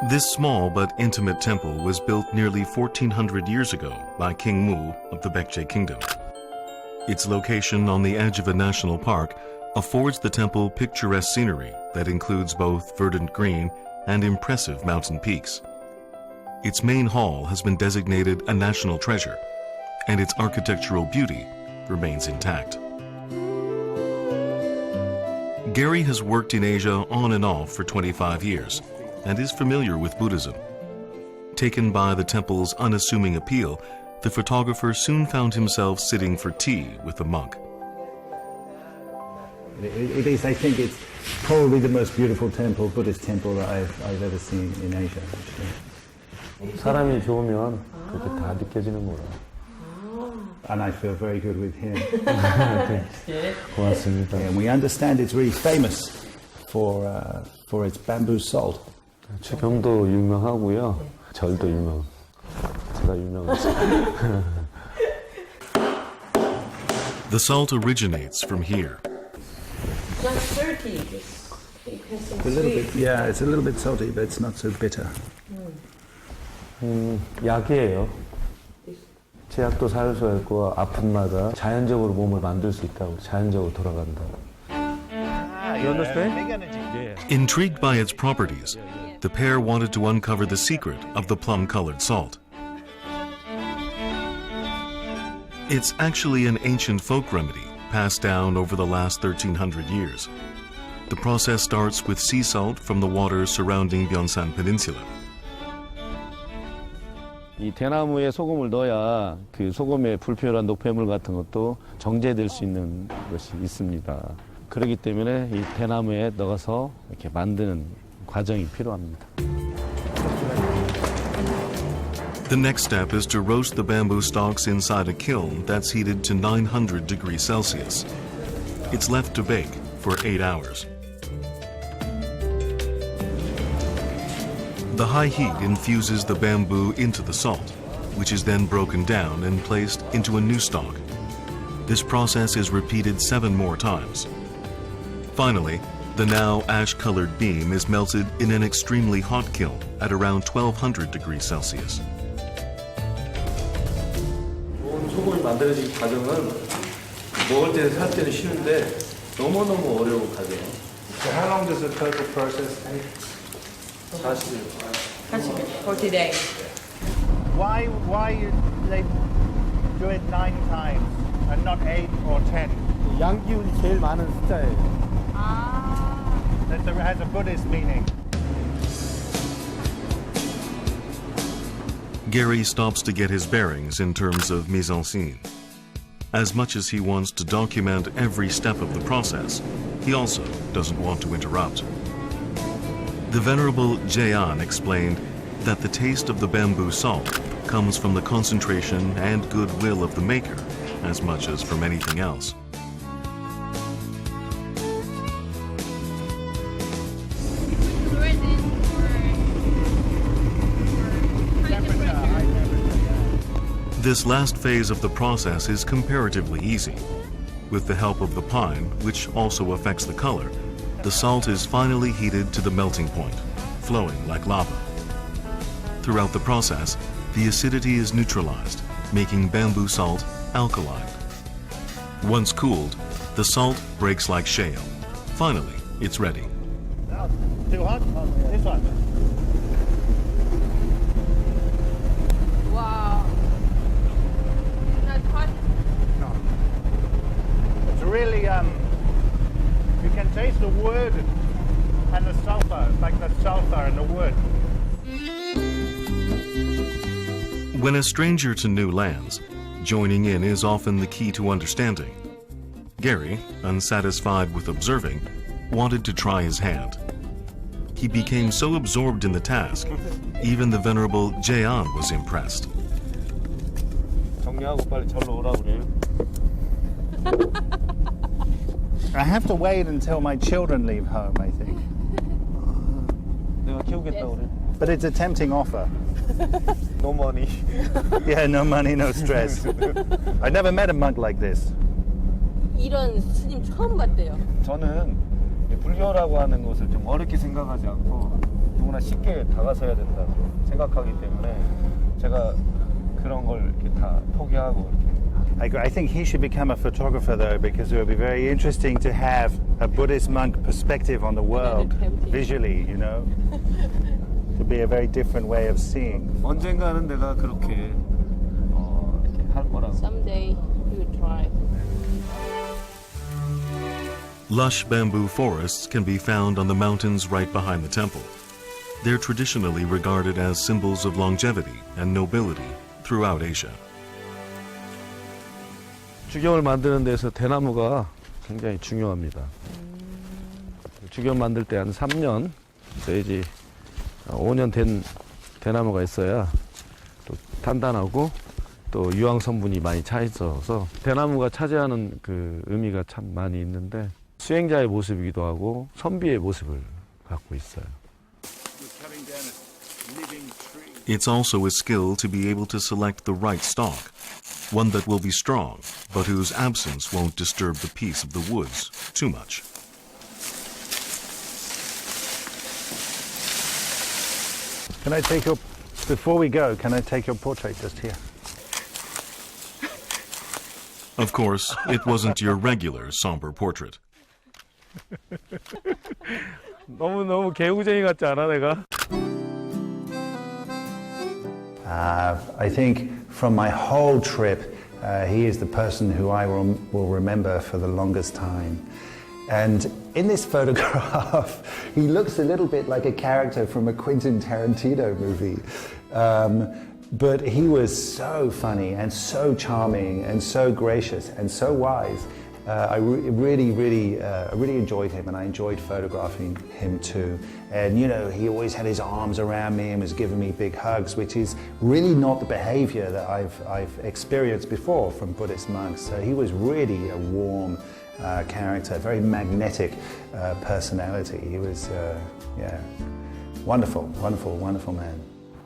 This small but intimate temple was built nearly 1400 years ago by King Mu of the Baekje Kingdom. Its location on the edge of a national park affords the temple picturesque scenery that includes both verdant green and impressive mountain peaks. Its main hall has been designated a national treasure, and its architectural beauty remains intact. Gary has worked in Asia on and off for 25 years and is familiar with Buddhism. Taken by the temple's unassuming appeal, the photographer soon found himself sitting for tea with a monk. It is, I think it's probably the most beautiful temple, Buddhist temple that I've ever seen in Asia. 사람이 좋으면 그렇게 다 느껴지는 거라. And I feel very good with him. 고맙습니다. And we understand it's really famous for its bamboo salt. 추경도 유명하고요. 절도 유명. 제가 유명하죠. The salt originates from here. Not salty. A little bit, yeah, it's a little bit salty, but it's not so bitter. 약이에요. 제약도 살 수 있고 아픔마다 자연적으로 몸을 만들 수 있다고, 자연적으로 돌아간다. You understand? Intrigued by its properties, the pair wanted to uncover the secret of the plum-colored salt. It's actually an ancient folk remedy passed down over the last 1300 years. The process starts with sea salt from the waters surrounding Byeonsan Peninsula. 이 대나무에 소금을 넣어야 그 소금의 불필요한 노폐물 같은 것도 정제될 수 있는 것이 있습니다. 그렇기 때문에 이 대나무에 넣어서 이렇게 만드는 과정이 필요합니다. The next step is to roast the bamboo stalks inside a kiln that's heated to 900 degrees Celsius. It's left to bake for 8 hours. The high heat infuses the bamboo into the salt, which is then broken down and placed into a new stalk. This process is repeated 7 more times. Finally, the now ash-colored beam is melted in an extremely hot kiln at around 1200 degrees Celsius. 소금이 만들어진 과정은 먹을 때 살 때는 쉬운데 너무너무 어려운 과정이에요. So how long does the total process take? 40 days. Why they do it 9 times and not 8 or 10? 양기운이 제일 많은 숫자예요. That has a Buddhist meaning. Gary stops to get his bearings in terms of mise en scene. As much as he wants to document every step of the process, he also doesn't want to interrupt. The Venerable Jaean explained that the taste of the bamboo salt comes from the concentration and goodwill of the maker as much as from anything else. This last phase of the process is comparatively easy. With the help of the pine, which also affects the color, the salt is finally heated to the melting point, flowing like lava. Throughout the process, the acidity is neutralized, making bamboo salt alkaline. Once cooled, the salt breaks like shale. Finally, it's ready. Too hot? This one. Wow. Not hot. No. It's really, you can taste the wood and the sulfur, like the sulfur and the wood. When a stranger to new lands, joining in is often the key to understanding. Gary, unsatisfied with observing, wanted to try his hand. He became so absorbed in the task, even the Venerable Jaean was impressed. 정리하고 빨리 절로 오라 그래요. I have to wait until my children leave home, I think. 내가 키우겠다고 그래. But it's a tempting offer. No money. Yeah, no money, no stress. I never met a monk like this. 이런 스님 처음 봤대요. 저는 불교라고 하는 것을 좀 어렵게 생각하지 않고 누구나 쉽게 다가서야 된다고 생각하기 때문에 제가 그런 걸 이렇게 다 포기하고 이렇게. I think he should become a photographer though, because it would be very interesting to have a Buddhist monk perspective on the world visually, you know. It would be a very different way of seeing. 언젠가는 내가 그렇게 이렇게 할 거라고. Someday you will try. Lush bamboo forests can be found on the mountains right behind the temple. They're traditionally regarded as symbols of longevity and nobility throughout Asia. 주경을 만드는 데서 대나무가 굉장히 중요합니다. 주경 만들 때 한 3년 내지 5년 된 대나무가 있어야 또 단단하고 또 유황 성분이 많이 차 있어서 대나무가 차지하는 그 의미가 참 많이 있는데 수행자의 모습이기도 하고 선비의 모습을 갖고 있어요. It's also a skill to be able to select the right stalk, one that will be strong, but whose absence won't disturb the peace of the woods too much. Can I take your, before we go, can I take your portrait just here? Of course, it wasn't your regular somber portrait. 너무 개구쟁이 같지 않아 내가? I think from my whole trip, he is the person who I will remember for the longest time. And in this photograph, he looks a little bit like a character from a Quentin Tarantino movie. But he was so funny and so charming and so gracious and so wise. I really enjoyed him, and I enjoyed photographing him too. And you know, he always had his arms around me and was giving me big hugs, which is really not the behavior that I've experienced before from Buddhist monks. So he was really a warm character, a very magnetic personality. He was, wonderful man.